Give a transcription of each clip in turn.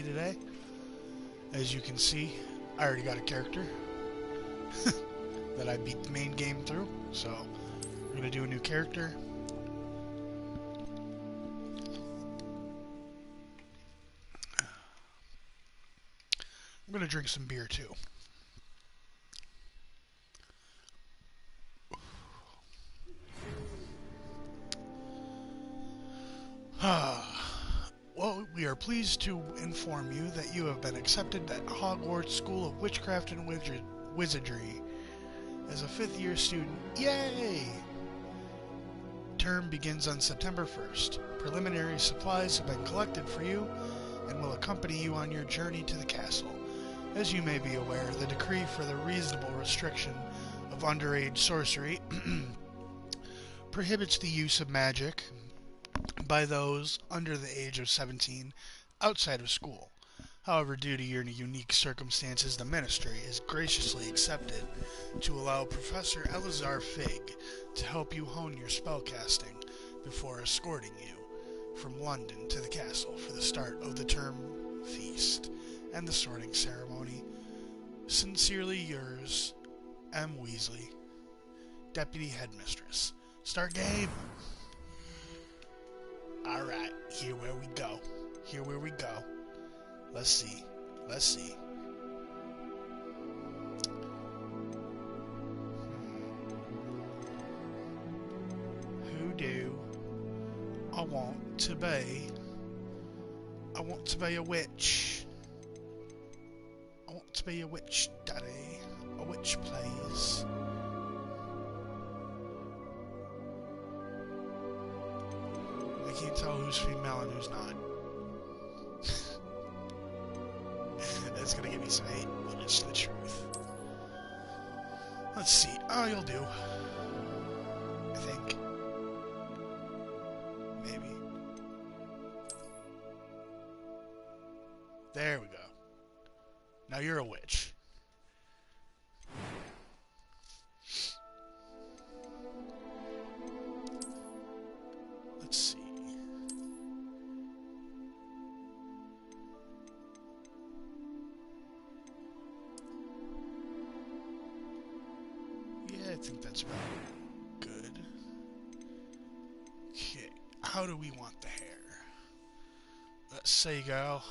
today. As you can see, I already got a character that I beat the main game through, so we're going to do a new character. I'm going to drink some beer too. Well, we are pleased to inform you that you have been accepted at Hogwarts School of Witchcraft and Wizardry as a 5th year student. Yay! Term begins on September 1st. Preliminary supplies have been collected for you and will accompany you on your journey to the castle. As you may be aware, the decree for the reasonable restriction of underage sorcery prohibits the use of magic by those under the age of 17 outside of school. However, due to your unique circumstances, the Ministry is graciously accepted to allow Professor Elazar Fig to help you hone your spellcasting before escorting you from London to the castle for the start of the term feast and the sorting ceremony. Sincerely yours, M. Weasley, Deputy Headmistress. Start game! Alright, here where we go. Here where we go. Let's see. Let's see. Who do I want to be? I want to be a witch. I want to be a witch, Daddy. A witch, please. I can't tell who's female and who's not. That's gonna give me some hate, but it's the truth. Let's see. Oh, you'll do. I think. Maybe. There we go. Now you're a witch. Let's see. Yeah, I think that's about good. Okay, how do we want the hair? Let's see, girl.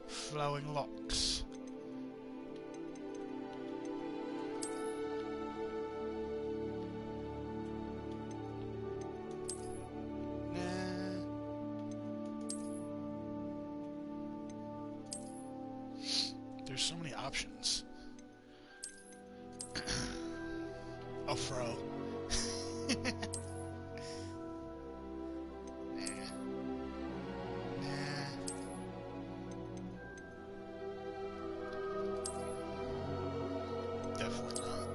Flowing locks. Nah. There's so many options. A fro. Definitely not.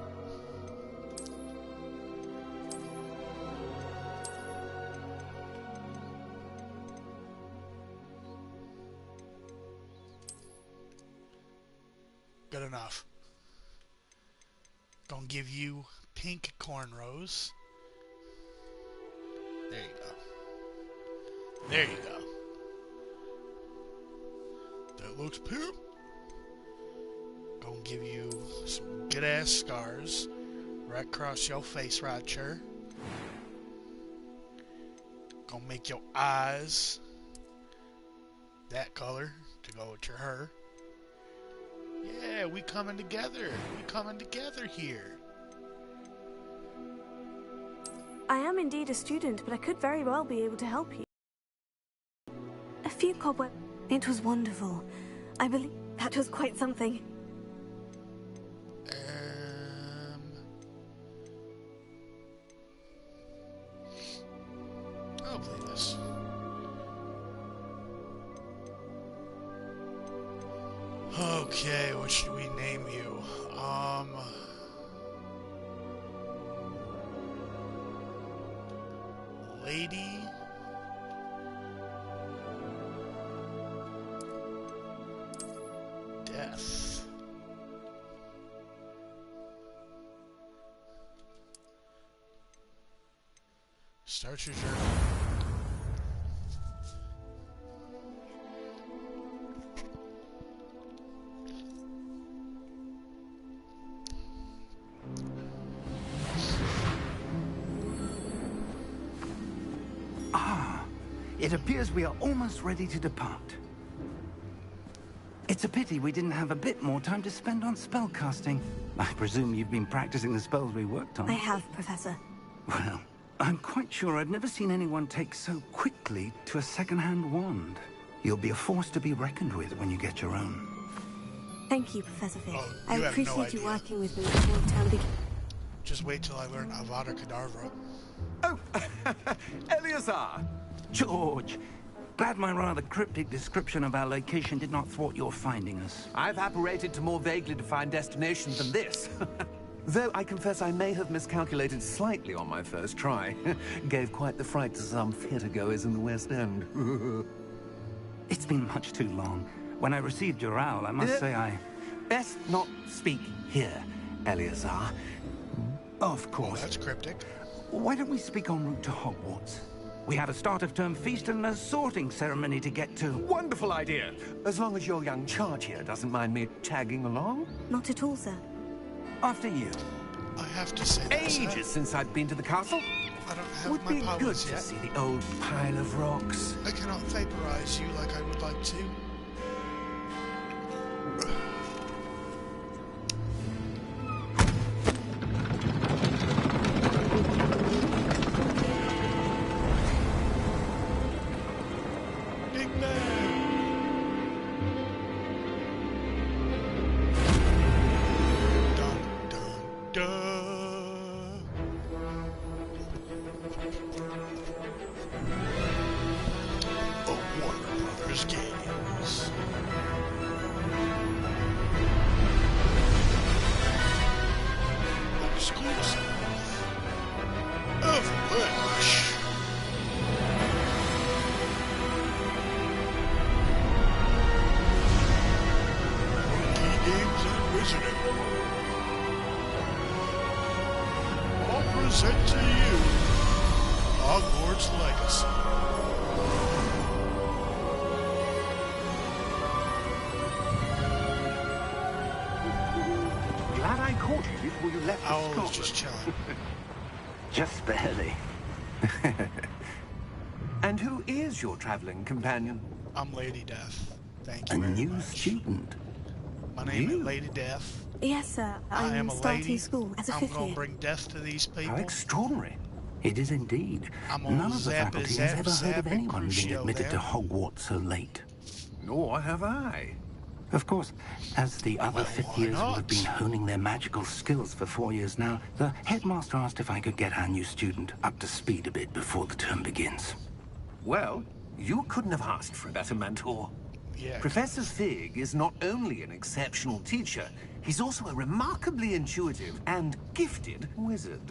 Good enough. Gonna give you pink cornrows. There you go. There you go. That looks pimp. Gonna give you some good ass scars right across your face right here. Gonna make your eyes that color to go with your hair. Yeah, we coming together. We coming together here. I am indeed a student, but I could very well be able to help you. A few cobwebs. It was wonderful. I believe that was quite something. I'll play this. Okay, what should we name you? Lady Death. Start your journey. It appears we are almost ready to depart. It's a pity we didn't have a bit more time to spend on spellcasting. I presume you've been practicing the spells we worked on. I have, Professor. Well, I'm quite sure I've never seen anyone take so quickly to a second-hand wand. You'll be a force to be reckoned with when you get your own. Thank you, Professor Fig. Oh, I you have no appreciate you idea. working with me before the term begins. Just wait till I learn Avada Kedavra. Oh, Eleazar! George, glad my rather cryptic description of our location did not thwart your finding us. I've apparated to more vaguely defined destinations than this. Though I confess I may have miscalculated slightly on my first try. Gave quite the fright to some theatre-goers in the West End. It's been much too long. When I received your owl, I must say I... Best not speak here, Eleazar. Of Oh, course. that's cryptic. Why don't we speak en route to Hogwarts? We have a start-of-term feast and a sorting ceremony to get to. Wonderful idea! As long as your young charge here doesn't mind me tagging along. Not at all, sir. After you. I have to say that, Ages since I've been to the castle. I don't have Would my be good powers to yet. see the old pile of rocks. I cannot vaporize you like I would like to. Big man! Dun, dun, dun. Oh, Warner Brothers games. Exclusive. Of which? Monkey Games and Wizarding. I'll present to you Hogwarts Legacy. Glad I caught you before you left for Owl is Scotland. just chilling. Just barely. And who is your traveling companion? I'm Lady Death. Thank A you very new much. student. My name is You? Lady Death. Yes, sir. I am I'm a starting lady. school as a I'm fifth gonna year. bring death to these How people. extraordinary. It is indeed. I'm on None of the Zap faculty Zap has ever heard Zap of anyone being Crucio admitted to there. Hogwarts so late. Nor have I. Of course, as the other Well, fifth why years will have not? been honing their magical skills for 4 years now, the headmaster asked if I could get our new student up to speed a bit before the term begins. Well, you couldn't have asked for a better mentor. Yeah. Professor Fig is not only an exceptional teacher, he's also a remarkably intuitive and gifted wizard.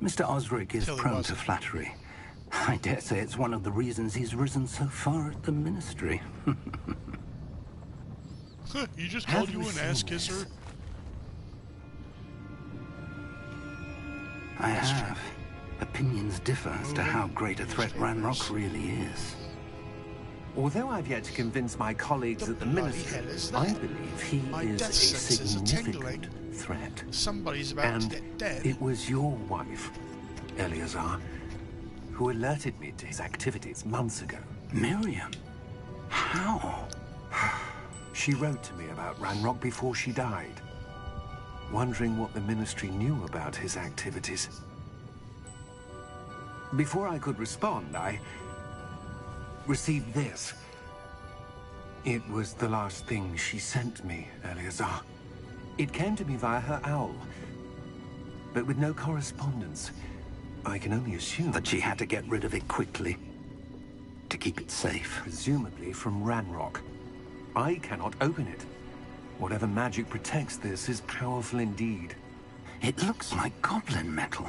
Mr. Osric is Till he prone to wasn't. flattery. I dare say it's one of the reasons he's risen so far at the ministry. He just Have called you you an seen ass this? kisser. I have. Opinions differ as to how great a threat Ranrock really is. Although I've yet to convince my colleagues The at the bloody ministry, hell is that? I believe he My is death a senses are significant tingling. threat. Somebody's about And to get dead. it was your wife, Eleazar, who alerted me to his activities months ago. Miriam? How? She wrote to me about Ranrock before she died, wondering what the ministry knew about his activities. Before I could respond, I received this. It was the last thing she sent me, Eleazar. It came to me via her owl, but with no correspondence. I can only assume That she had to get rid of it quickly to keep it safe. presumably from Ranrock. I cannot open it. Whatever magic protects this is powerful indeed. It looks like goblin metal.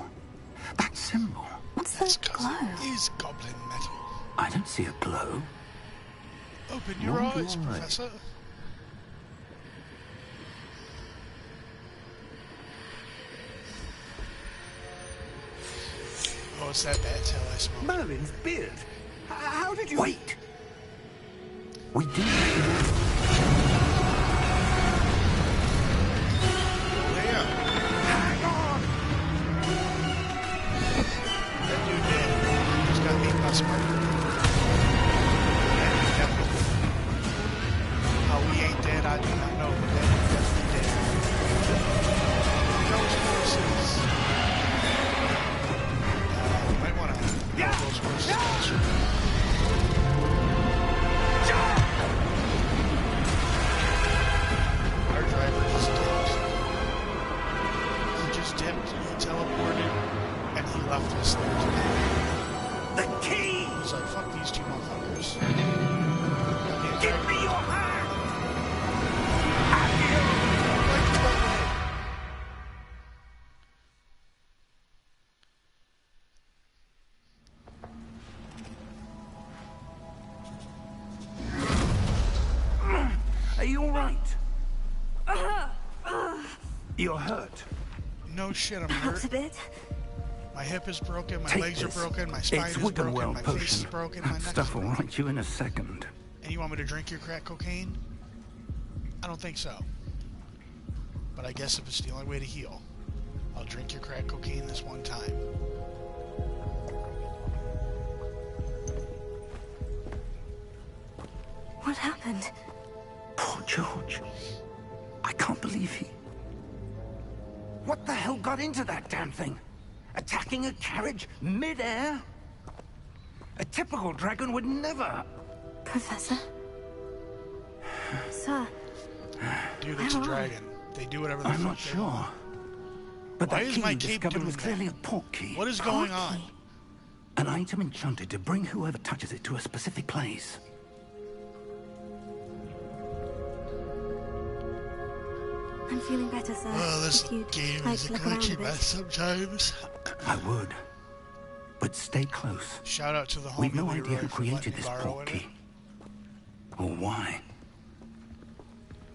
That symbol. What's That's that 'cause glow? it is goblin metal. I don't see a glow. Open your Nor do eyes, I. Professor. Oh, it's that bad tail I smell. Merlin's beard! How did you... Wait! We do. There. Hang on! That dude dead. Just got eaten by a spider. Are you all right? You're hurt. No shit, I'm Perhaps hurt. a bit. My hip is broken, my Take legs this. are broken, my spine It's is broken, Wiggenweld my potion. face is broken, my That neck is stuff will broken. right you in a second. And you want me to drink your crack cocaine? I don't think so. But I guess if it's the only way to heal, I'll drink your crack cocaine this one time. What happened? Poor George. I can't believe he... What the hell got into that damn thing? Attacking a carriage mid-air? A typical dragon would never... Professor? Sir, Dude, it's a Am I? dragon. They do whatever the I'm fuck not they sure. want. But Why that is key my you cape discovered doing was clearly that? a port key. What is going on? Portkey. An item enchanted to bring whoever touches it to a specific place. I'm feeling better, sir. Well, this If you'd game like is to a look around a glitchy bit. mess sometimes. I would. But stay close. Shout out to the homie We've no Leroy idea who for created letting me this borrow port it. key. Or why.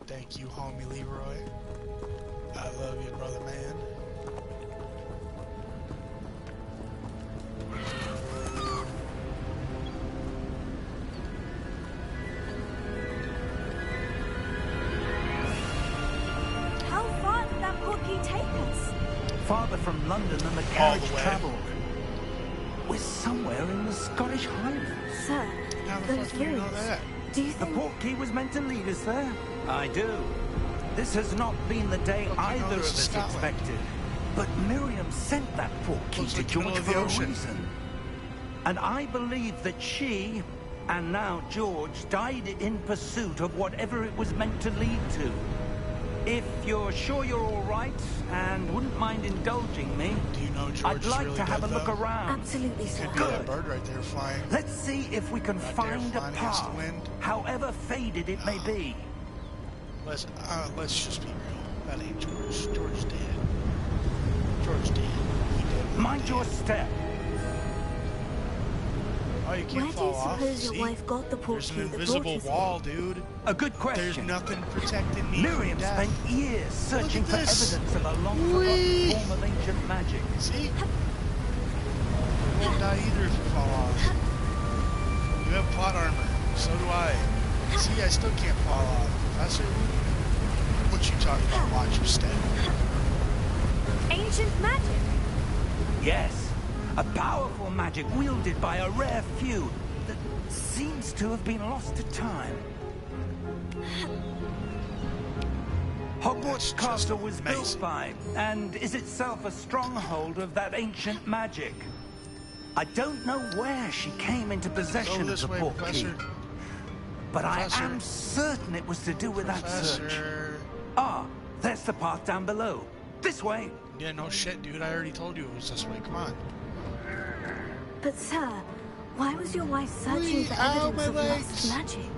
Thank you, homie Leroy. I love you, brother man. How far did that portkey take us? Farther from London than the All carriage the way. travelled. We're somewhere in the Scottish Highlands. Sir, How the those fuck do you know ruins. that? Do you The think... port key was meant to lead us there. I do. This has not been the day Fuck, you know either of this is us Scotland. expected. But Miriam sent that port key Looks to like the George middle of for the a ocean. reason. And I believe that she, and now George, died in pursuit of whatever it was meant to lead to. If you're sure you're all right and wouldn't mind indulging me, Do you know George I'd like really to have a dead, look though? around. Absolutely, sir. Could be that bird right there flying. Let's see if we can Right there, find a flying against the path, wind. however faded it may be. Let's just be real. That ain't George. George dead. George dead. He dead. Mind your step. Oh, you can't Where do fall you off. suppose your See? wife got the There's portkey an that brought invisible us wall, dude. A good There's question. nothing protecting me Miriam from death. spent years searching at for this. evidence of a Whee! long-forgotten form of ancient magic. See? You won't die either if you fall off. You have plot armor. So do I. See, I still can't fall off. Professor? What you talking about? Watch your step. Ancient magic? Yes, a powerful magic wielded by a rare few that seems to have been lost to time. Hogwarts That's Castle just was amazing. built by, and is itself a stronghold of that ancient magic. I don't know where she came into Go possession of this the way, port key, Professor. but I Professor. am certain it was to do with that search. Professor. Ah, there's the path down below. This way. Yeah, no shit, dude. I already told you it was this way. Come on. But, sir, why was your wife searching for Ow, evidence my of legs. lost magic?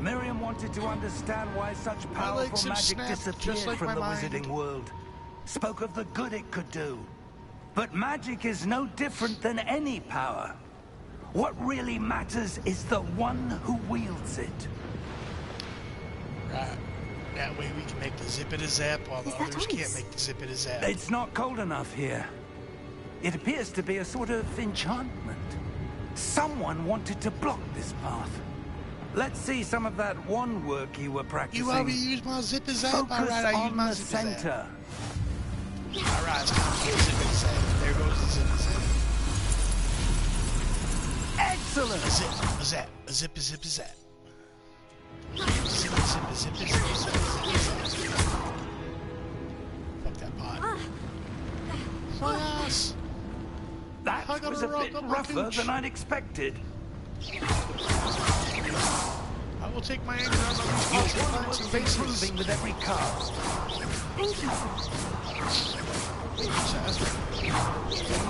Miriam wanted to understand why such legs powerful have magic snapped, just disappeared like from my the mind. wizarding world. Spoke of the good it could do. But magic is no different than any power. What really matters is the one who wields it. Right. That way we can make the zip it a zap while the Is that others can't ice? make the zip it a zap. It's not cold enough here. It appears to be a sort of enchantment. Someone wanted to block this path. Let's see some of that wand work you were practicing. You want me to use my zip a zap? Focus Alright, I use on my the zip a zap. center. Alright, it's time for the zip it a zap. There goes the zip a zap. Excellent! A zip a zap. A zip a zip a zap. Zip a zip a zip a zip a zip a zip. Fuck that pot. Yes. That I got was a a rock bit on my rougher gooch. than I'd expected. I will take my anger out on these Your pots and wand plants and was vases. improving with every cast. Thank you, sir.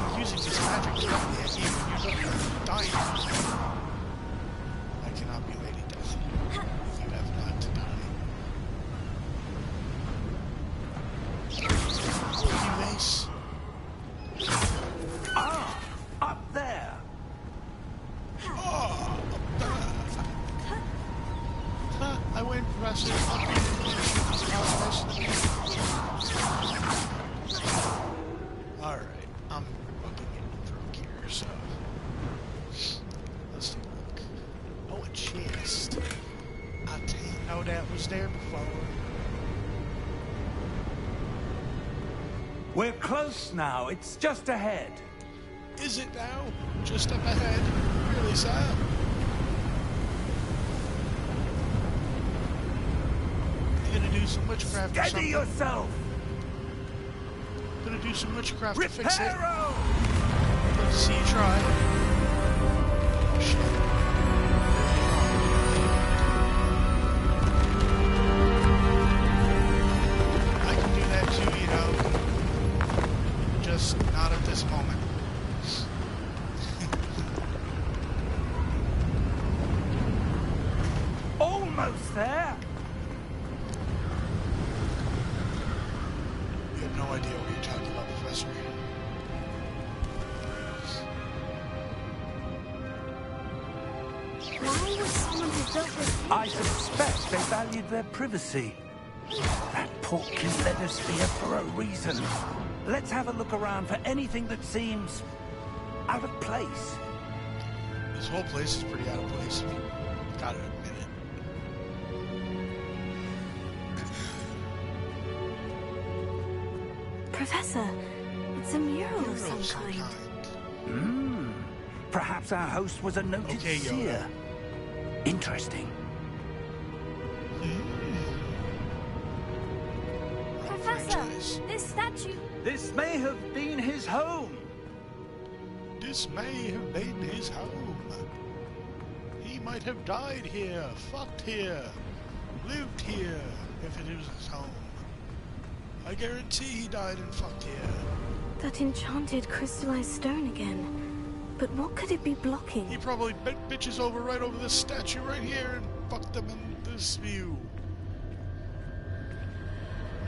I'm using this magic to help me. I can't even use it. I'm dying. I cannot be Lady Death. You have not to die. Thank you, Ace. Ah, up there. I win, Professor. Alright, I'm fucking getting drunk here, so... Let's take a look. Oh, a chest. I didn't know that was there before. We're close now. It's just ahead. Is it now? Just up ahead? Really, Sam? You gonna do some witchcraft or Steady something? yourself. Gonna do some witchcraft to fix it? Reparo! Let's see you try. Oh, shit. I can do that too, you know. Just not at this moment. Almost there. You have no idea what you're talking about, Professor. Why would someone who built this... I suspect they valued their privacy. That portkey led us here for a reason. Let's have a look around for anything that seems out of place. This whole place is pretty out of place, if you gotta admit it. Professor, it's a mural of some kind. Perhaps our host was a noted Okay, Yoda. seer. Interesting. Professor, Franchise. this statue... This may have been his home. This may have been his home. He might have died here, fucked here, lived here, if it was his home. I guarantee he died and fucked here. That enchanted crystallized stone again. But what could it be blocking? He probably bent bitches over right over this statue right here and fucked them in this view.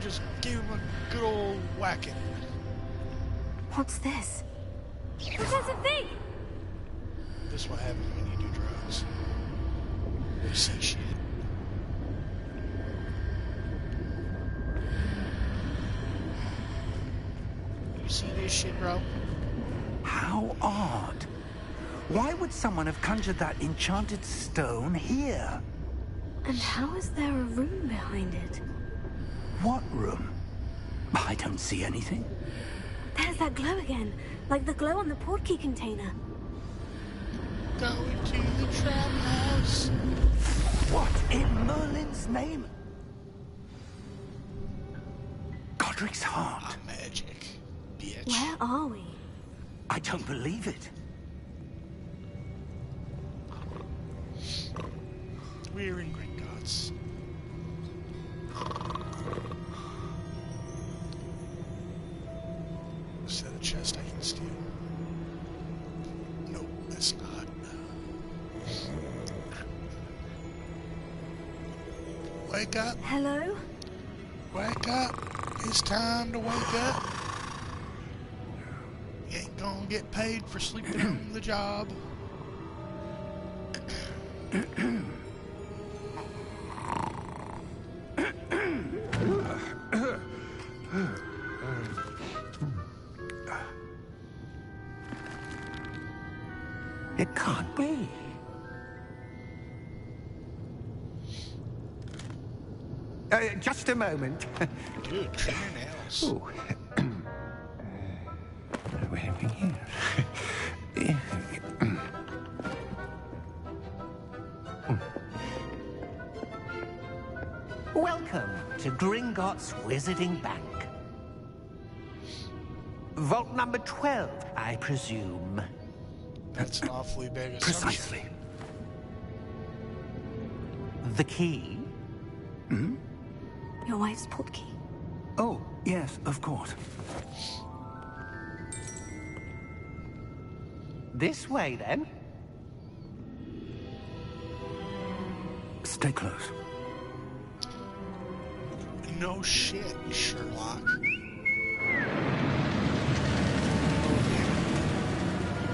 Just gave him a good old whacking. What's this? Professor V! This is what happens when you do drugs. You see shit. You see this shit, bro? How odd. Why would someone have conjured that enchanted stone here? And how is there a room behind it? What room? I don't see anything. There's that glow again, like the glow on the portkey container. Going to the trap house. What in Merlin's name? Godric's heart. Magic, bitch. Where are we? I don't believe it. We're in Gringotts. Is that a chest I can steal? Nope, that's not. Wake up, Hello? wake up. It's time to wake up. You ain't gonna get paid for sleeping on the job. It can't be. Just a moment. Dude, trim your nails. Oh. We're having here. Welcome to Gringotts Wizarding Bank. Vault number 12, I presume. That's an awfully big assumption. Precisely. The key? Your wife's portkey. Oh, yes, of course. This way, then. Stay close. No shit, Sherlock.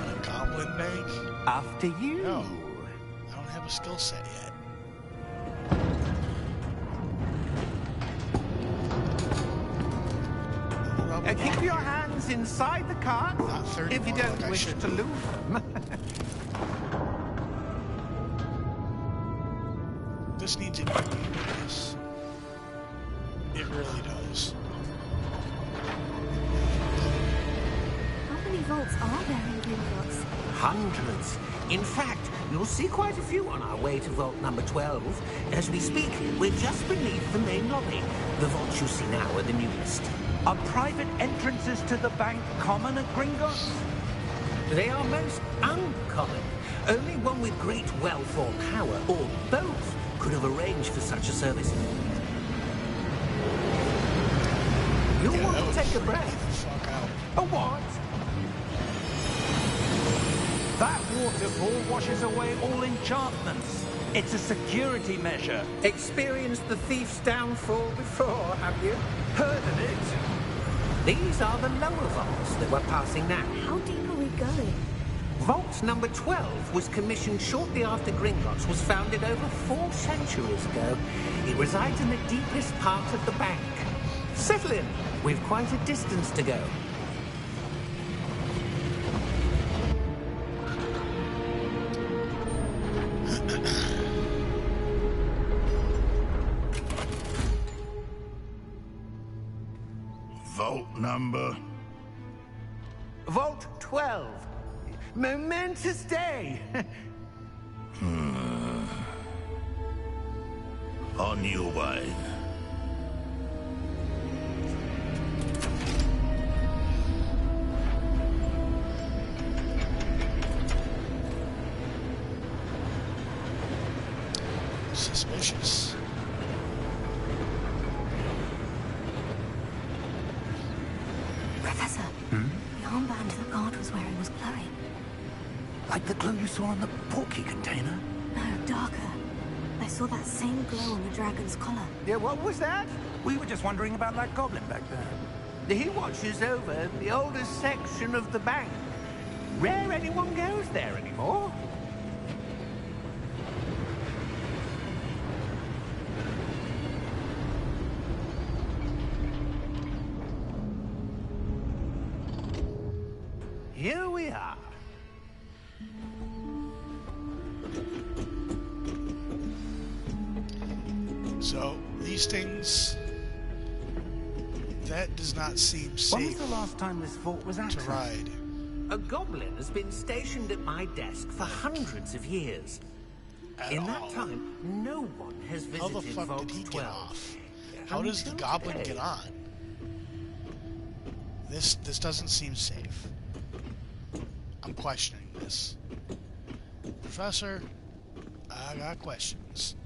A goblin bank? After you. No. I don't have a skill set yet. Keep your hands inside the cart Not 30 if you more don't like I wish should to be. lose them. This needs a new place. It really does. How many vaults are there in Gringotts? Hundreds. In fact, you'll see quite a few on our way to vault number 12. As we speak, we're just beneath the main lobby. The vaults you see now are the newest. Are private entrances to the bank common at Gringotts? They are most uncommon. Only one with great wealth or power, or both, could have arranged for such a service. You'll Yeah, want that to would take a freak me breath. the fuck out. A what? That waterfall washes away all enchantments. It's a security measure. Experienced the thief's downfall before, have you? Heard of it? These are the lower vaults that we're passing now. How deep are we going? Vault number 12 was commissioned shortly after Gringotts was founded over 4 centuries ago. It resides in the deepest part of the bank. Settle in. We've quite a distance to go. Vault number? Vault 12. Momentous day. On your way. Suspicious. Professor, the armband the guard was wearing was glowing. Like the glow you saw on the porky container? No, darker. I saw that same glow on the dragon's collar. Yeah, what was that? We were just wondering about that goblin back there. He watches over the oldest section of the bank. Rare anyone goes there anymore. Here we are. So, these things... That does not seem When was safe the last time this vault was to accessed? ride. A goblin has been stationed at my desk for hundreds of years. In all. that time, no one has How visited the fuck Vault did he get 12. off? How does the Until goblin today. get on? This doesn't seem safe. I'm questioning this. Professor, I got questions.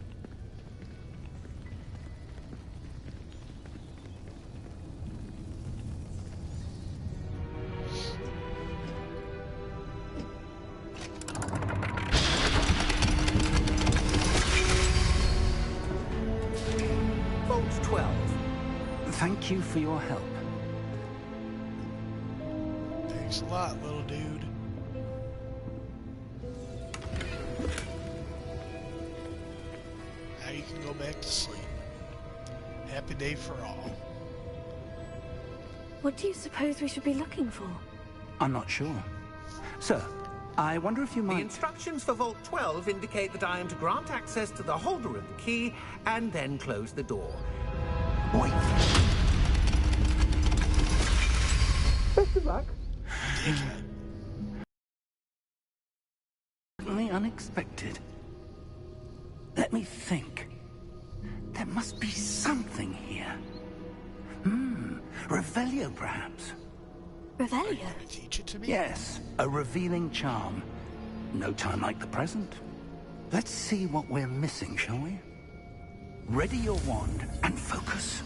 Vault 12. Thank you for your help. Thanks a lot, little dude. Now you can go back to sleep. Happy day for all. What do you suppose we should be looking for? I'm not sure. Sir, I wonder if you The might... instructions for Vault 12 indicate that I am to grant access to the holder of the key and then close the door. Wait. Best of luck. Dickhead. Really unexpected. Let me think. There must be something here. Revelio, perhaps. Revelio? Gonna teach it to me? Yes, a revealing charm. No time like the present. Let's see what we're missing, shall we? Ready your wand and focus.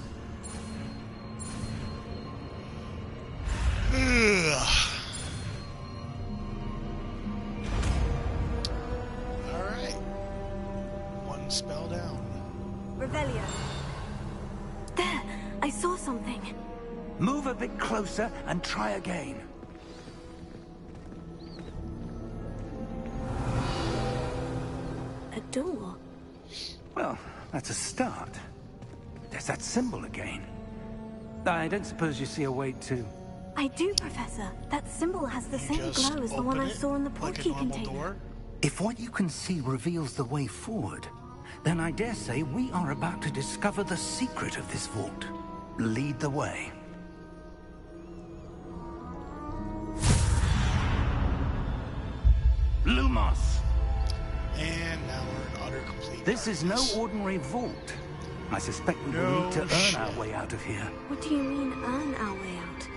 Alright. One spell down. Revelio. There! I saw something. Move a bit closer and try again. A door. Well, that's a start. There's that symbol again. I don't suppose you see a way to... I do, Professor. That symbol has the same Just glow as the one open I it saw in the like a portkey normal container. door. If what you can see reveals the way forward, then I dare say we are about to discover the secret of this vault. Lead the way. Lumos! And now we're in utter complete This is no darkness. ordinary vault. I suspect we will No need to earn shit. our way out of here. What do you mean, earn our way out?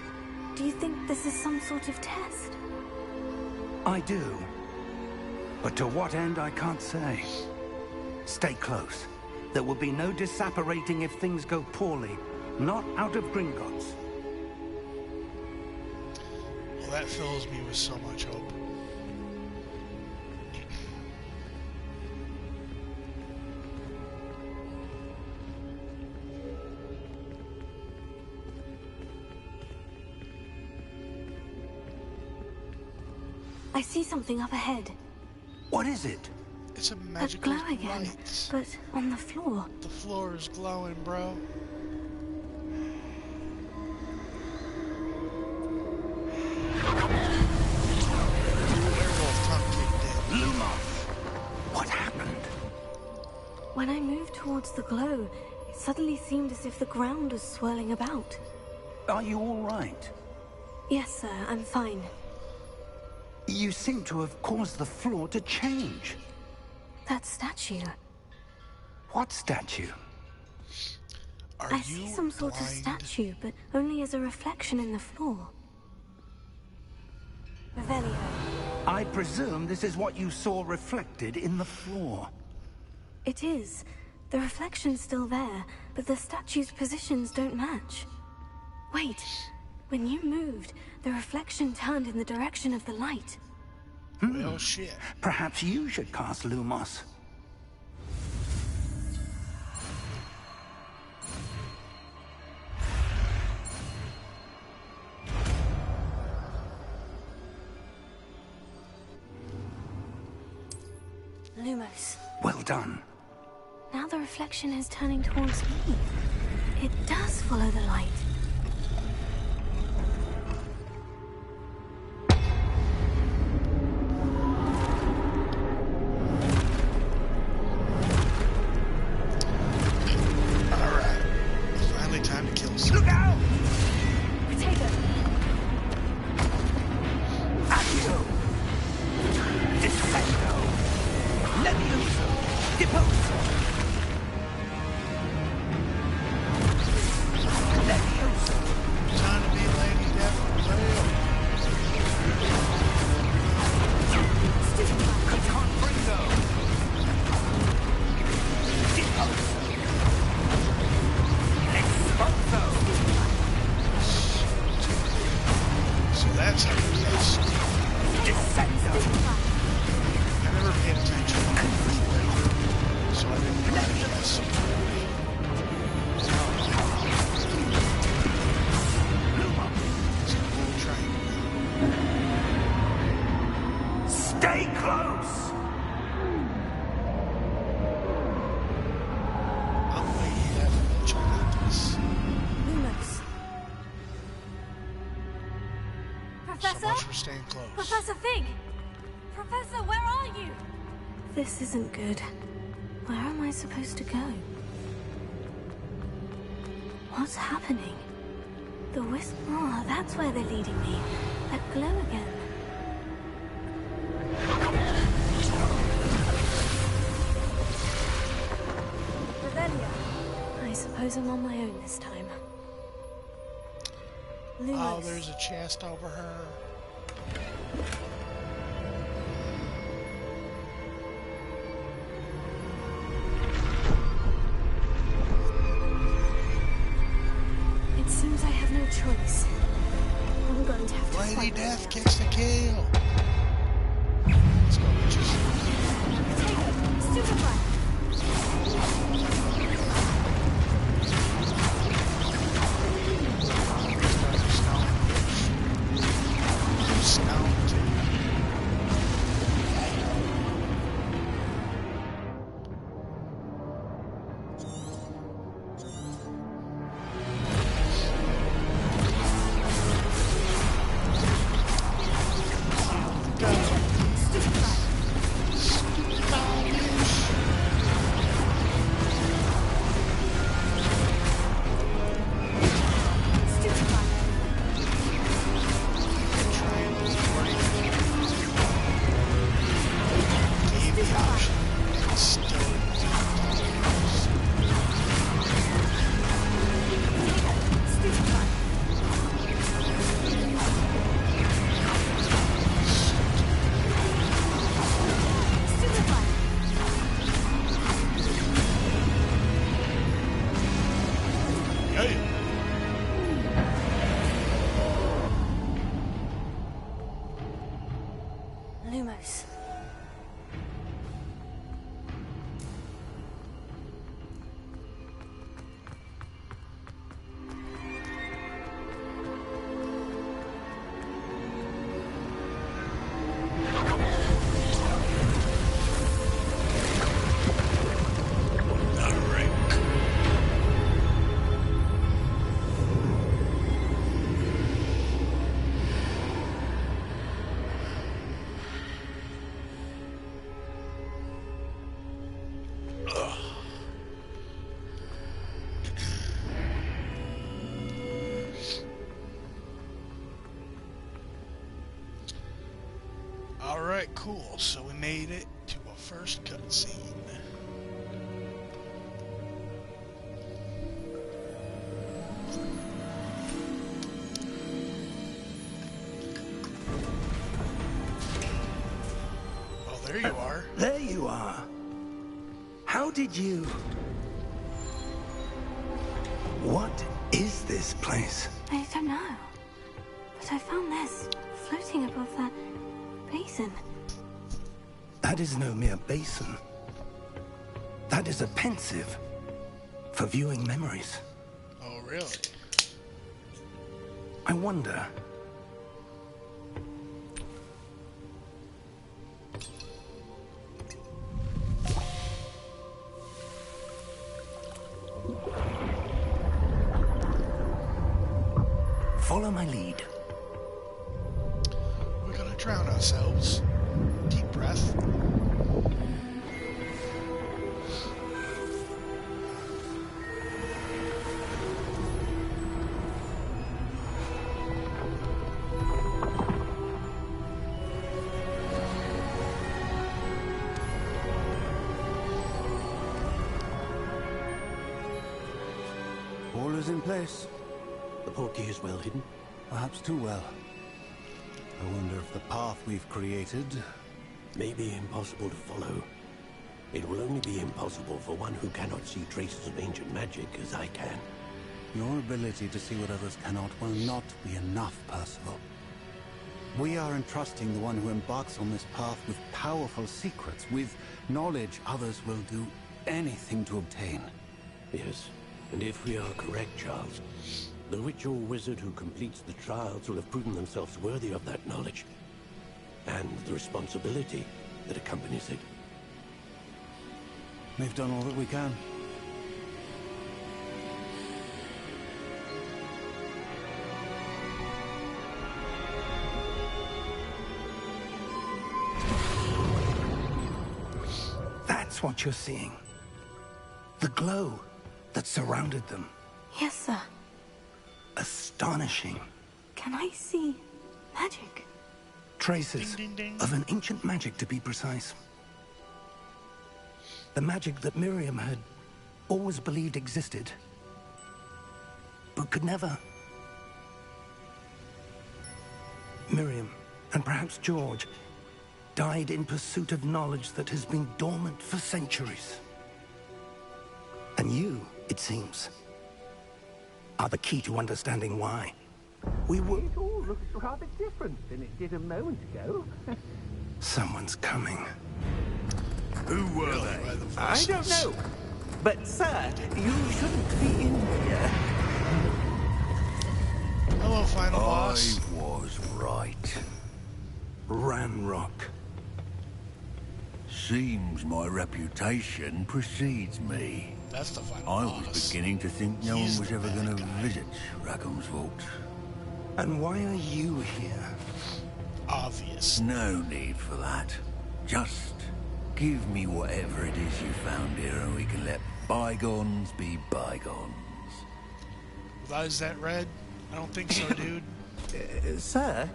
Do you think this is some sort of test? I do. But to what end, I can't say. Stay close. There will be no disapparating if things go poorly. Not out of Gringotts. Well, that fills me with so much hope. I see something up ahead. What is it? It's a A magical glow again, light. but on the floor. The floor is glowing, bro. Werewolf tongue kicked in. Lumos! What happened? When I moved towards the glow, it suddenly seemed as if the ground was swirling about. Are you all right? Yes, sir, I'm fine. You seem to have caused the floor to change. That statue. What statue? Are I you see some sort of blind? statue, but only as a reflection in the floor. Revelio. I presume this is what you saw reflected in the floor. It is. The reflection's still there, but the statue's positions don't match. Wait. When you moved, the reflection turned in the direction of the light. Well, shit. Perhaps you should cast Lumos. Lumos. Well done. Now the reflection is turning towards me. It does follow the light. Alright. Finally time to kill some. Look out! Potato. Accio! Descendo! Levioso! Deposo! Levioso! Time to be Lady Death for real. Conbrigo! Deposo! Exposo! So that's how it is. Descendo! I never paid attention to the first playthrough, so I didn't really guess. It's a cool triangle. Stay close! I'm Lady Death, bitch. I got this. Lumos. So Professor? much for staying close. Professor Fig! Professor, where are you? This isn't good. Where am I supposed to go? What's happening? The wisp... Oh, that's where they're leading me. That glow again. Revelio. I suppose I'm on my own this time. Lumos. Oh, there's a chest over her. It seems I have no choice. I'm going to have to Lady fight Death them. gets the kill. Let's go, bitches. Stupefy. These guys are snow. Snow, too. Cool, so we made it to a first cutscene. Well, there you are. There you are. How did you... What is this place? I don't know. But I found this floating above that basin. That is no mere basin. That is a pensive for viewing memories. Oh, really? I wonder... Follow my lead. We're gonna drown ourselves. Deep breath. All is in place. The portkey is well hidden. Perhaps too well. I wonder if the path we've created... May be impossible to follow. It will only be impossible for one who cannot see traces of ancient magic as I can. Your ability to see what others cannot will not be enough, Percival. We are entrusting the one who embarks on this path with powerful secrets, with knowledge others will do anything to obtain. Yes, and if we are correct, Charles, the witch or wizard who completes the trials will have proven themselves worthy of that knowledge, and the responsibility that accompanies it. We've done all that we can. That's what you're seeing. The glow that surrounded them. Yes, sir. Astonishing. Can I see magic? Traces Ding, ding, ding. of an ancient magic, to be precise. The magic that Miriam had always believed existed, but could never. Miriam, and perhaps George, died in pursuit of knowledge that has been dormant for centuries. And you, it seems, are the key to understanding why. We were... It all looks rather different than it did a moment ago. Someone's coming. Who were By they? the I don't voices. know. But, sir, you shouldn't be in here. Hello, final boss. I was right. Ranrock. Seems my reputation precedes me. That's the final I boss. was beginning to think no He's one was the ever bad going to guy. visit Rackham's vault. And why are you here? Obvious. No need for that. Just give me whatever it is you found here and we can let bygones be bygones. With eyes that red? I don't think so, dude. Sir,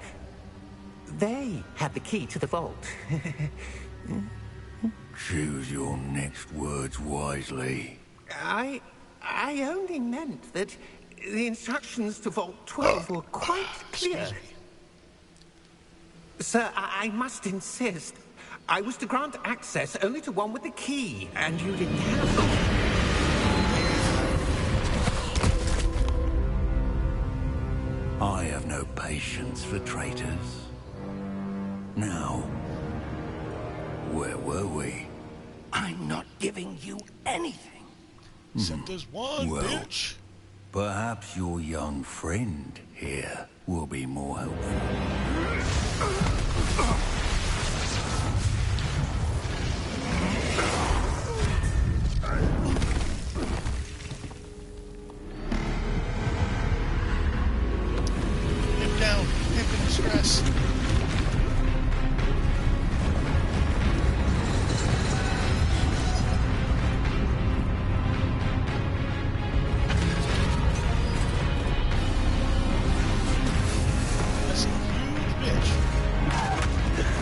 they had the key to the vault. Choose your next words wisely. I only meant that the instructions to Vault 12 were quite clear. Excuse me. Sir, I must insist. I was to grant access only to one with the key, and you didn't have them. I have no patience for traitors. Now, where were we? I'm not giving you anything. Except there's one, Well. bitch. Perhaps your young friend here will be more helpful. Him down. Him in distress. That's a huge bitch.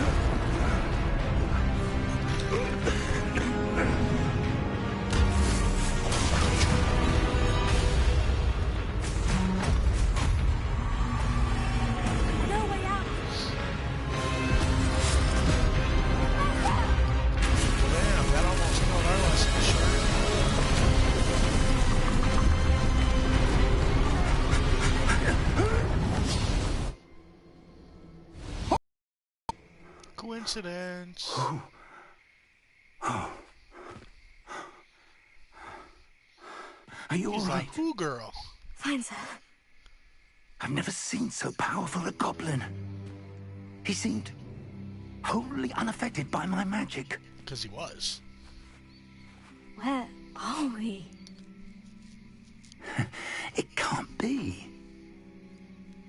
Coincidence. Are you all He's right? like, ooh, girl. Fine, sir. I've never seen so powerful a goblin. He seemed wholly unaffected by my magic. Because he was. Where are we? It can't be.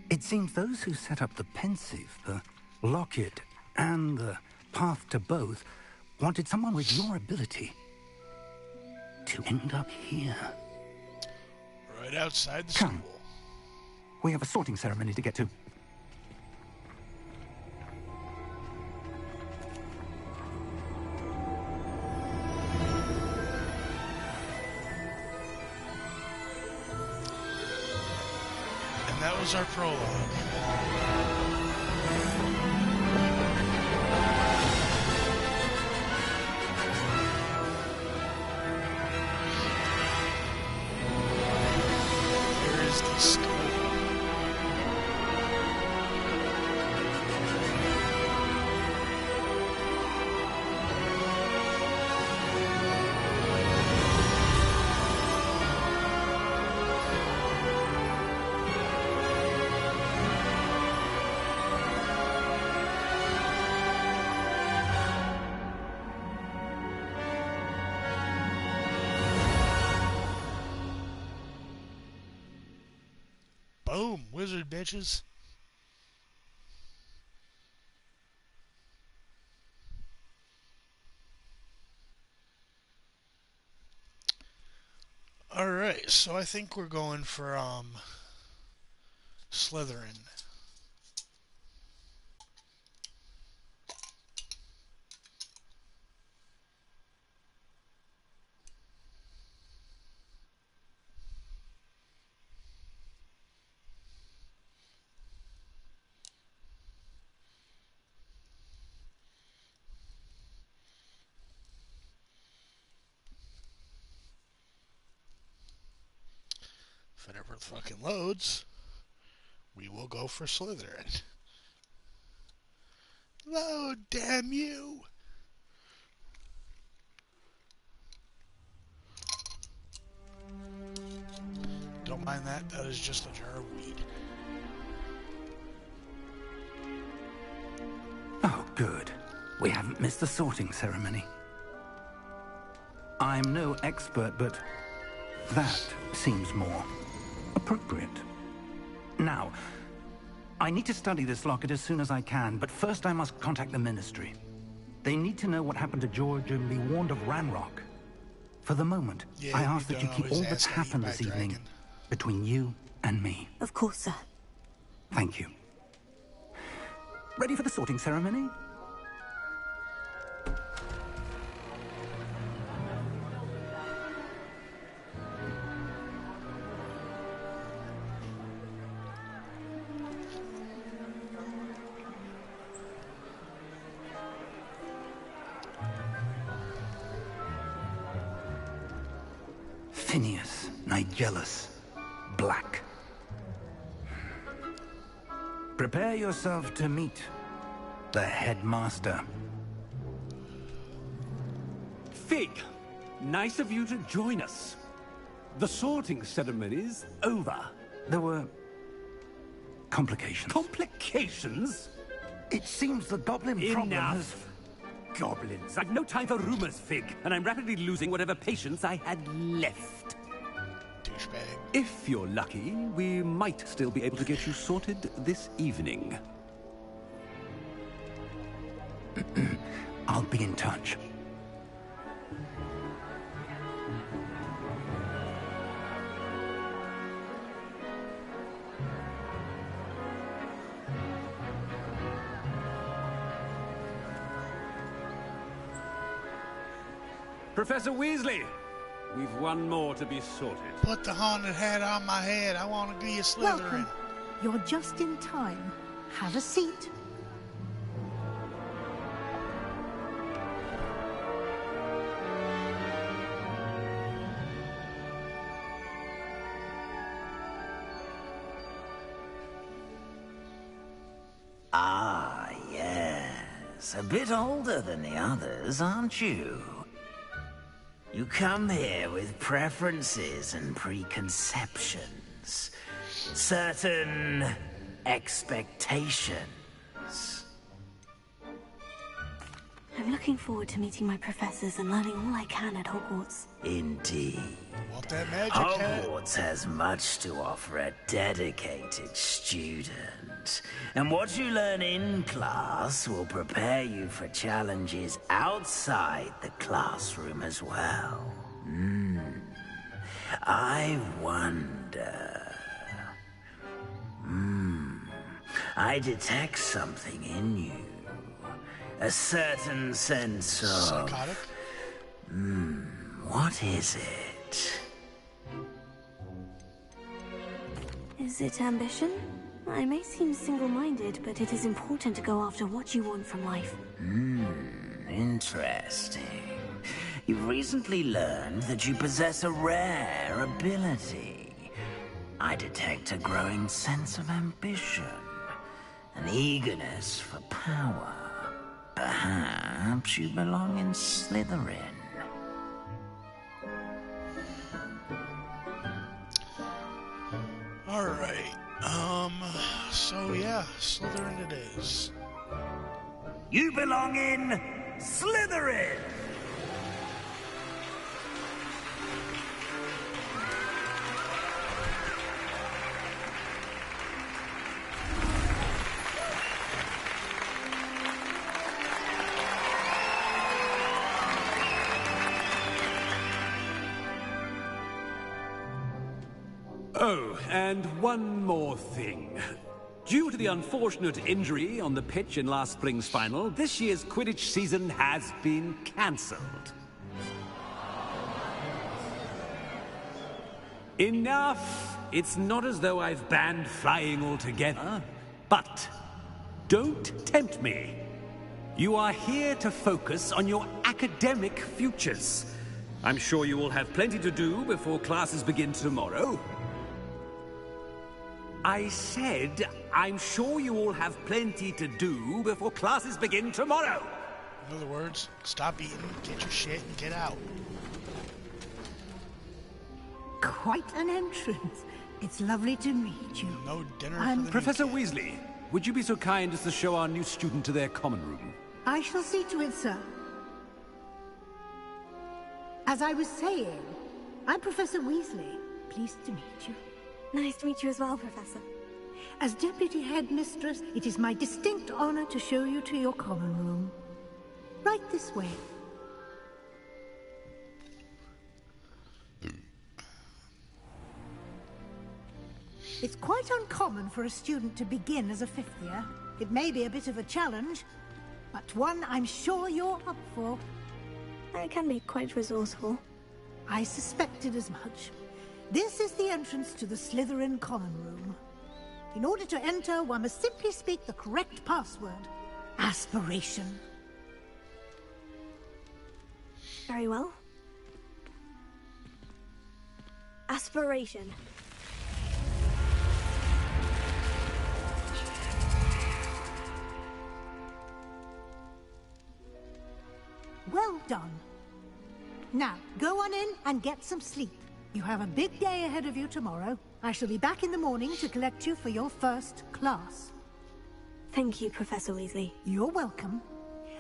It seems those who set up the pensive, the locket, and the path to both wanted someone with your ability to end up here. Right outside the Come. school. We have a sorting ceremony to get to. And that was our prologue. Here is the school. Boom, wizard bitches. Alright, so I think we're going for Slytherin. If it ever fucking loads, we will go for Slytherin. Load, damn you! Don't mind that, that is just a jar of weed. Oh, good. We haven't missed the sorting ceremony. I'm no expert, but that seems more appropriate. Now, I need to study this locket as soon as I can, but first I must contact the Ministry. They need to know what happened to George and be warned of Ranrock. For the moment, Yeah, I we ask that you don't keep all always that's ask how you happened buy this evening dragon. between you and me. Of course, sir. Thank you. Ready for the sorting ceremony? Phineas, Nigellus, Black. Prepare yourself to meet the headmaster. Fig, nice of you to join us. The sorting ceremony's over. There were complications. Complications? It seems the goblin problem has... Enough. Goblins. I've no time for rumors, Fig, and I'm rapidly losing whatever patience I had left. Douchebag. If you're lucky, we might still be able to get you sorted this evening. I'll be in touch. Professor Weasley, we've one more to be sorted. Put the haunted hat on my head. I want to be a Slytherin. Welcome. You're just in time. Have a seat. Ah, yes. Yes, a bit older than the others, aren't you? You come here with preferences and preconceptions. Certain expectations. I'm looking forward to meeting my professors and learning all I can at Hogwarts. Indeed. Want that magic hat? Hogwarts has much to offer a dedicated student. And what you learn in class will prepare you for challenges outside the classroom as well. I wonder... I detect something in you. A certain sense of... Psychotic? What is it? Is it ambition? I may seem single-minded, but it is important to go after what you want from life. Interesting. You've recently learned that you possess a rare ability. I detect a growing sense of ambition, an eagerness for power. Perhaps you belong in Slytherin. Alright, so yeah, Slytherin it is. You belong in Slytherin! Oh, and one more thing. Due to the unfortunate injury on the pitch in last spring's final, this year's Quidditch season has been cancelled. Enough! It's not as though I've banned flying altogether, but don't tempt me. You are here to focus on your academic futures. I'm sure you will have plenty to do before classes begin tomorrow. I said, I'm sure you all have plenty to do before classes begin tomorrow. In other words, stop eating, get your shit, and get out. Quite an entrance. It's lovely to meet you. No dinner I'm for the Professor new kid. Weasley, would you be so kind as to show our new student to their common room? I shall see to it, sir. As I was saying, I'm Professor Weasley. Pleased to meet you. Nice to meet you as well, Professor. As Deputy Headmistress, it is my distinct honor to show you to your common room. Right this way. It's quite uncommon for a student to begin as a fifth year. It may be a bit of a challenge, but one I'm sure you're up for. I can be quite resourceful. I suspected as much. This is the entrance to the Slytherin common room. In order to enter, one must simply speak the correct password. Aspiration. Very well. Aspiration. Well done. Now, go on in and get some sleep. You have a big day ahead of you tomorrow. I shall be back in the morning to collect you for your first class. Thank you, Professor Weasley. You're welcome.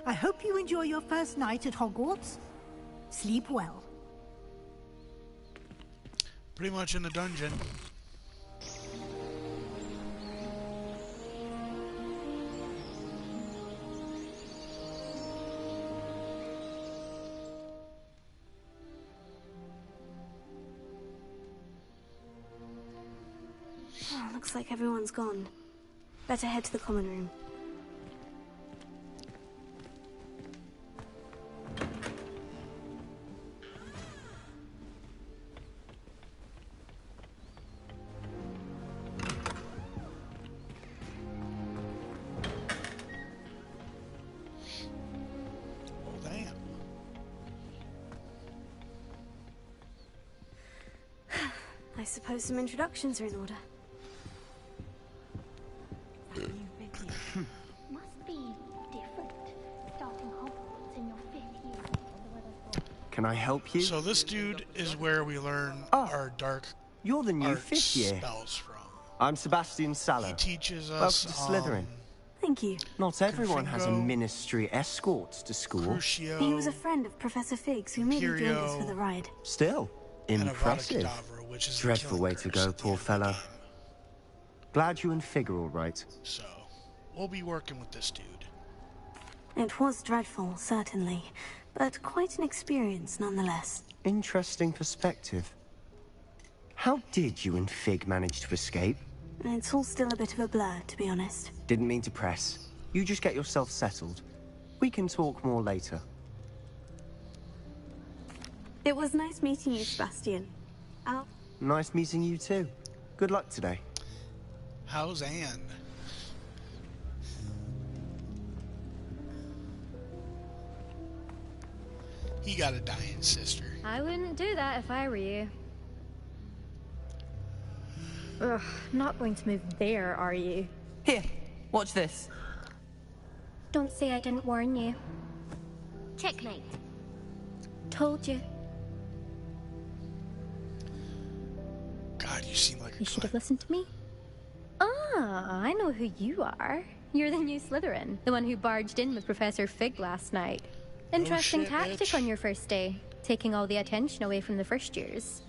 I hope you enjoy your first night at Hogwarts. Sleep well. Pretty much in the dungeon. Oh, looks like everyone's gone. Better head to the common room. Oh, damn. I suppose some introductions are in order. Must be different. Can I help you? So this dude is where we learn Oh, our dark you're the new arts 5th year. spells from. I'm Sebastian Sallow. He teaches us Welcome to Slytherin. Thank you. Not everyone has a Confingo, ministry escort to school. Crucio, He was a friend of Professor Fig's who merely joined us for the ride. Still, and impressive. Avada Kedavra, which is the Dreadful killing way to curse go, at the poor end of the fella. game. Glad you and Fig are all right. So, we'll be working with this dude. It was dreadful, certainly, but quite an experience nonetheless. Interesting perspective. How did you and Fig manage to escape? It's all still a bit of a blur, to be honest. Didn't mean to press. You just get yourself settled. We can talk more later. It was nice meeting you, Sebastian. Nice meeting you too. Good luck today. How's Anne? He got a dying sister. I wouldn't do that if I were you. Ugh, not going to move there, are you? Here, watch this. Don't say I didn't warn you. Checkmate. Told you. God, you seem like a You should have listened to me. Ah, I know who you are. You're the new Slytherin, the one who barged in with Professor Fig last night. Interesting shit, tactic bitch. on your first day, taking all the attention away from the first years.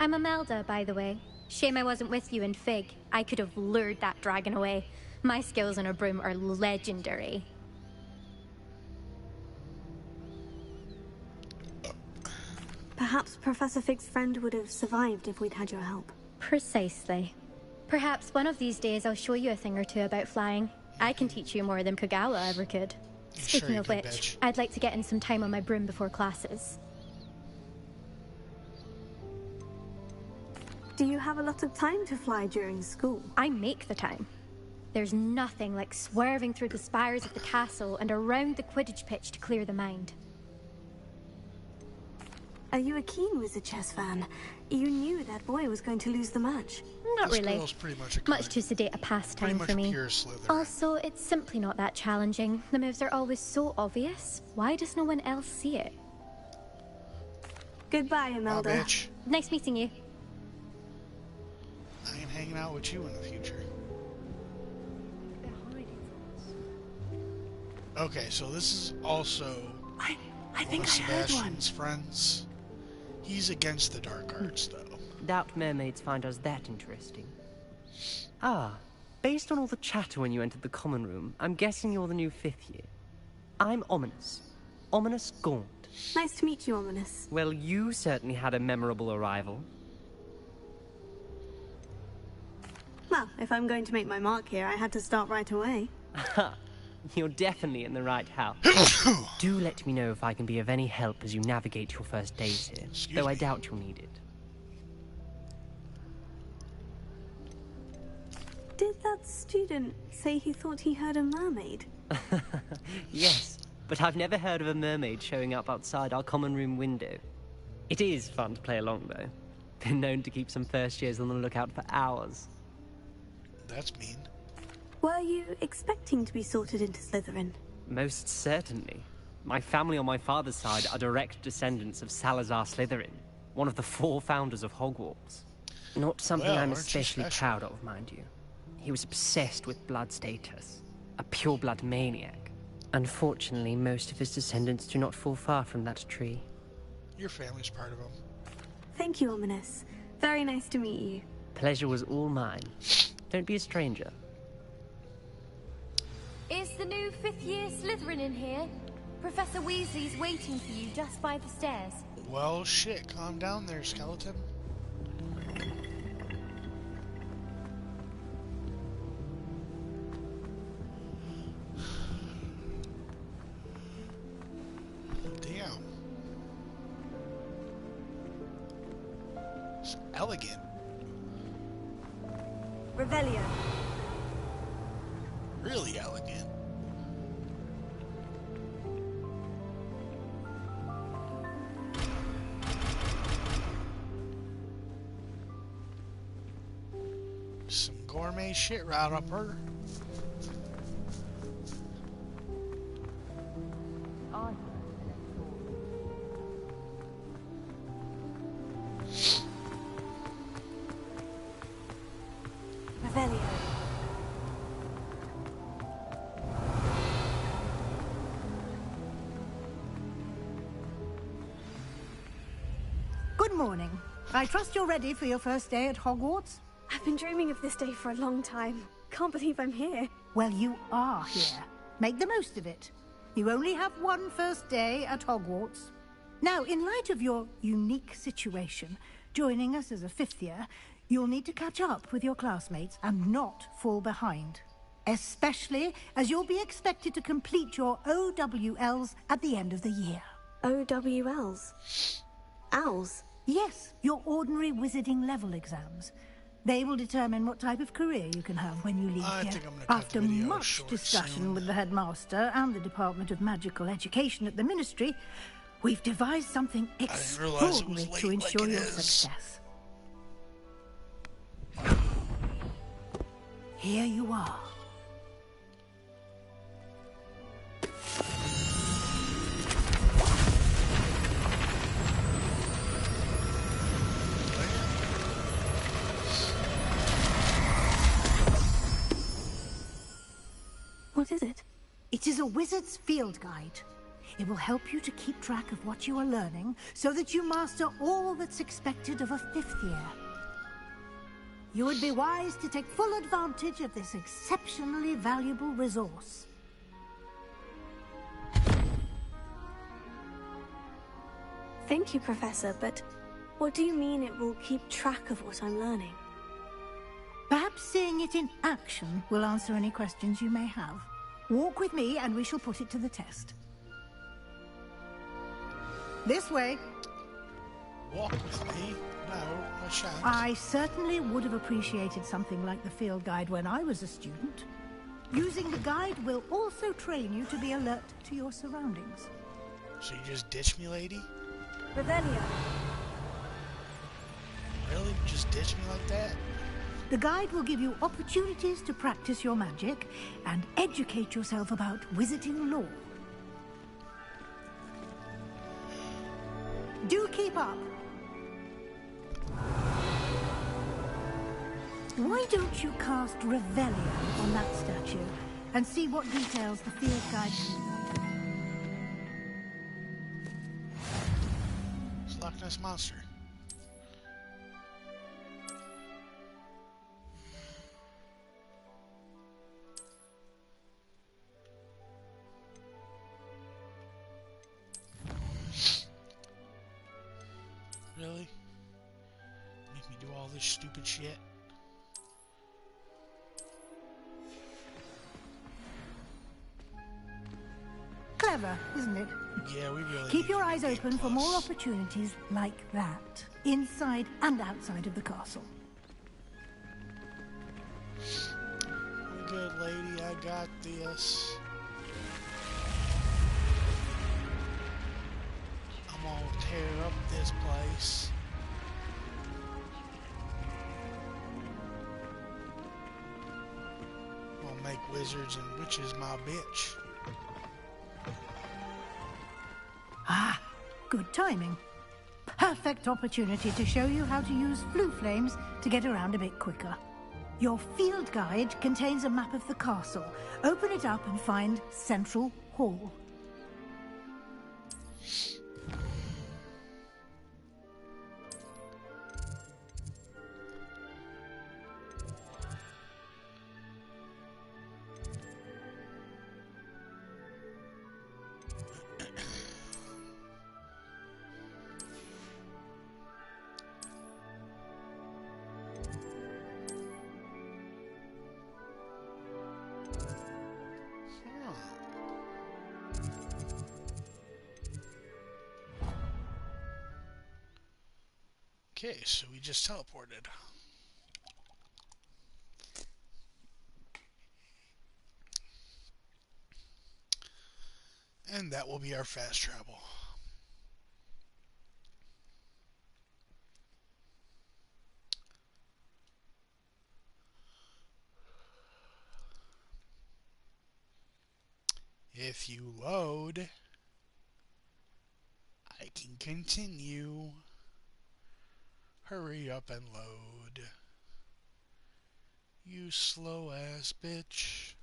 I'm Imelda, by the way. Shame I wasn't with you in Fig. I could have lured that dragon away. My skills on a broom are legendary. Perhaps Professor Fig's friend would have survived if we'd had your help. Precisely. Perhaps one of these days I'll show you a thing or two about flying. I can teach you more than Kagawa ever could. Sure Speaking you of could, which, bitch. I'd like to get in some time on my broom before classes. Do you have a lot of time to fly during school? I make the time. There's nothing like swerving through the spires of the castle and around the Quidditch pitch to clear the mind. Are you a keen Wizard chess fan? You knew that boy was going to lose the match. Not This really. girl's pretty much a Much too sedate a pastime much for me. pure Slytherin. Also, it's simply not that challenging. The moves are always so obvious. Why does no one else see it? Goodbye, Imelda. bitch. Nice meeting you. I ain't hanging out with you in the future. Okay, so this is also I one think of I heard one. Sebastian's friends. He's against the dark arts, though. Doubt mermaids find us that interesting. Ah, based on all the chatter when you entered the common room, I'm guessing you're the new 5th year. I'm Ominous. Ominous Gaunt. Nice to meet you, Ominous. Well, you certainly had a memorable arrival. Well, if I'm going to make my mark here, I had to start right away. Ha! You're definitely in the right house. Do let me know if I can be of any help as you navigate your first days here, though I doubt you'll need it. Did that student say he thought he heard a mermaid? Yes, but I've never heard of a mermaid showing up outside our common room window. It is fun to play along, though. Been known to keep some first years on the lookout for hours. That's mean. Were you expecting to be sorted into Slytherin? Most certainly. My family on my father's side are direct descendants of Salazar Slytherin, one of the 4 founders of Hogwarts. Not something Well, I'm aren't you especially special? proud of, mind you. He was obsessed with blood status, a pure-blood maniac. Unfortunately, most of his descendants do not fall far from that tree. Your family's part of him. Thank you, Ominous. Very nice to meet you. Pleasure was all mine. Don't be a stranger. Is the new 5th year Slytherin in here? Professor Weasley's waiting for you just by the stairs. Well, shit. Calm down there, skeleton. Damn. It's elegant. Revelio. Really elegant. Some gourmet shit right up her. Revelio. Good morning. I trust you're ready for your first day at Hogwarts? I've been dreaming of this day for a long time. Can't believe I'm here. Well, you are here. Make the most of it. You only have one first day at Hogwarts. Now, in light of your unique situation, joining us as a fifth year, you'll need to catch up with your classmates and not fall behind. Especially as you'll be expected to complete your OWLs at the end of the year. OWLs? Owls? Yes, your ordinary wizarding level exams. They will determine what type of career you can have when you leave here. After much discussion with the headmaster and the Department of Magical Education at the Ministry, we've devised something extraordinary to ensure your success. Here you are. What is it? It is a wizard's field guide. It will help you to keep track of what you are learning so that you master all that's expected of a fifth year. You would be wise to take full advantage of this exceptionally valuable resource. Thank you, Professor, but what do you mean it will keep track of what I'm learning? Perhaps seeing it in action will answer any questions you may have. Walk with me and we shall put it to the test. This way. Walk with me? No, I shan't. I certainly would have appreciated something like the field guide when I was a student. Using the guide will also train you to be alert to your surroundings. So you just ditch me, lady? Revelio. Really? Just ditch me like that? The guide will give you opportunities to practice your magic and educate yourself about wizarding lore. Do keep up. Why don't you cast Revelio on that statue and see what details the field guide It's a Loch Ness Monster. Really? Make me do all this stupid shit? Clever, isn't it? Yeah, we really Keep your eyes open for more opportunities like that, inside and outside of the castle. I'm good, lady. I got this. I'm gonna tear up this place. I'm gonna make wizards and witches my bitch. Ah, good timing. Perfect opportunity to show you how to use flue flames to get around a bit quicker. Your field guide contains a map of the castle. Open it up and find Central Hall. Okay, so we just teleported. And that will be our fast travel. If you load, I can continue. Hurry up and load. You slow ass bitch.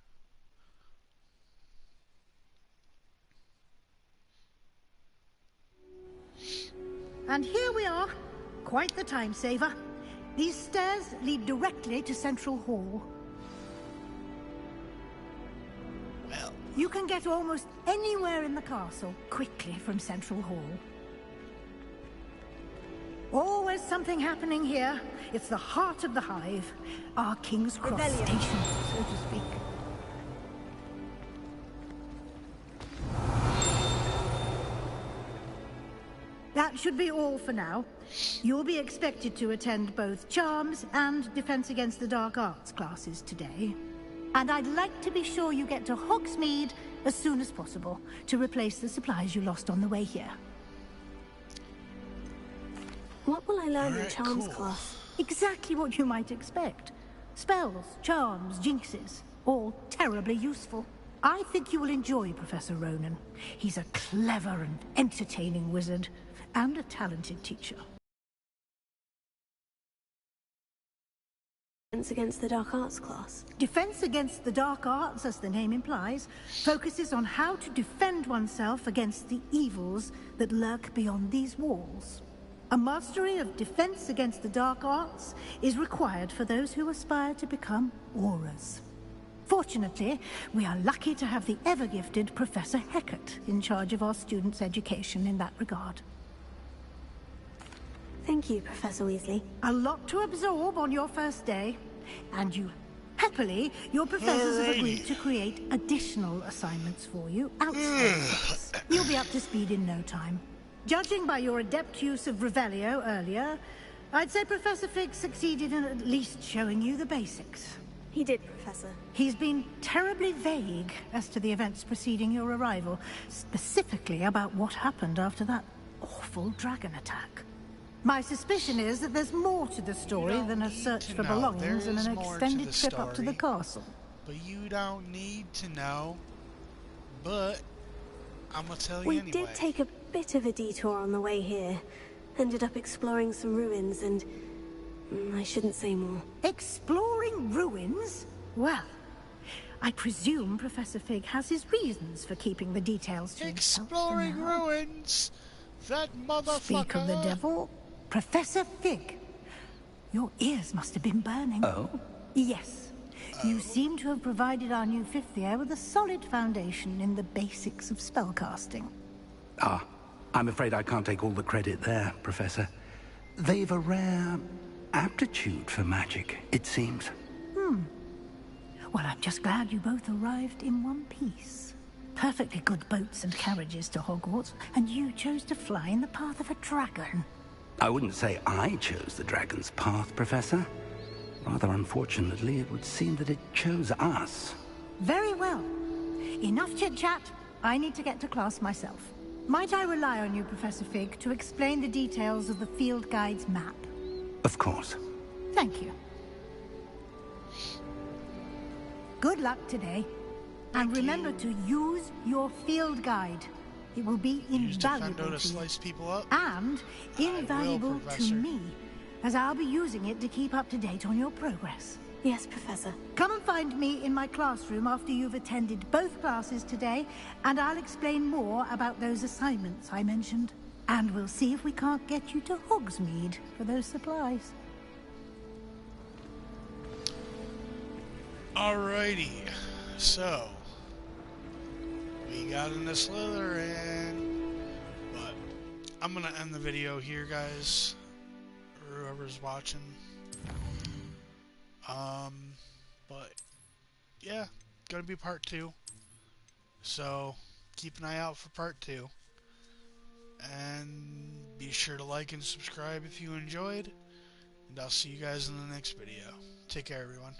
And here we are. Quite the time saver. These stairs lead directly to Central Hall. Well, you can get almost anywhere in the castle quickly from Central Hall. Always something happening here. It's the heart of the Hive. Our King's Cross station, so to speak. That should be all for now. You'll be expected to attend both Charms and Defense Against the Dark Arts classes today. And I'd like to be sure you get to Hogsmeade as soon as possible to replace the supplies you lost on the way here. What will I learn in Charms class? Exactly what you might expect. Spells, charms, jinxes, all terribly useful. I think you will enjoy Professor Ronan. He's a clever and entertaining wizard, and a talented teacher. Defense Against the Dark Arts class? Defense Against the Dark Arts, as the name implies, focuses on how to defend oneself against the evils that lurk beyond these walls. A mastery of Defense Against the Dark Arts is required for those who aspire to become Auras. Fortunately, we are lucky to have the ever-gifted Professor Hecat in charge of our students' education in that regard. Thank you, Professor Weasley. A lot to absorb on your first day, and happily, your professors have agreed to create additional assignments for you outside of class. You'll be up to speed in no time. Judging by your adept use of Revelio earlier, I'd say Professor Fig succeeded in at least showing you the basics. He did, Professor. He's been terribly vague as to the events preceding your arrival, specifically about what happened after that awful dragon attack. My suspicion is that there's more to the story than a search for belongings and an extended trip up to the castle. But you don't need to know. But I'm gonna tell you anyway. We did take a bit of a detour on the way here. Ended up exploring some ruins and... I shouldn't say more. Exploring ruins? Well, I presume Professor Fig has his reasons for keeping the details to himself. Exploring ruins? That motherfucker! Speak of the devil. Professor Fig, your ears must have been burning. Oh? Yes. You seem to have provided our new fifth year with a solid foundation in the basics of spellcasting. Ah, I'm afraid I can't take all the credit there, Professor. They've a rare aptitude for magic, it seems. Well, I'm just glad you both arrived in one piece. Perfectly good boats and carriages to Hogwarts, and you chose to fly in the path of a dragon. I wouldn't say I chose the dragon's path, Professor. Rather unfortunately, it would seem that it chose us. Very well. Enough chit-chat. I need to get to class myself. Might I rely on you, Professor Fig, to explain the details of the field guide's map? Of course. Thank you. Good luck today. And remember to use your field guide. It will be invaluable to slice people up? And invaluable to me, as I'll be using it to keep up to date on your progress. Yes, Professor. Come and find me in my classroom after you've attended both classes today, and I'll explain more about those assignments I mentioned. And we'll see if we can't get you to Hogsmeade for those supplies. Alrighty, so we got into Slytherin, but I'm gonna end the video here, guys. Whoever's watching. But yeah, gonna be part 2. So keep an eye out for part 2. And be sure to like and subscribe if you enjoyed. And I'll see you guys in the next video. Take care, everyone.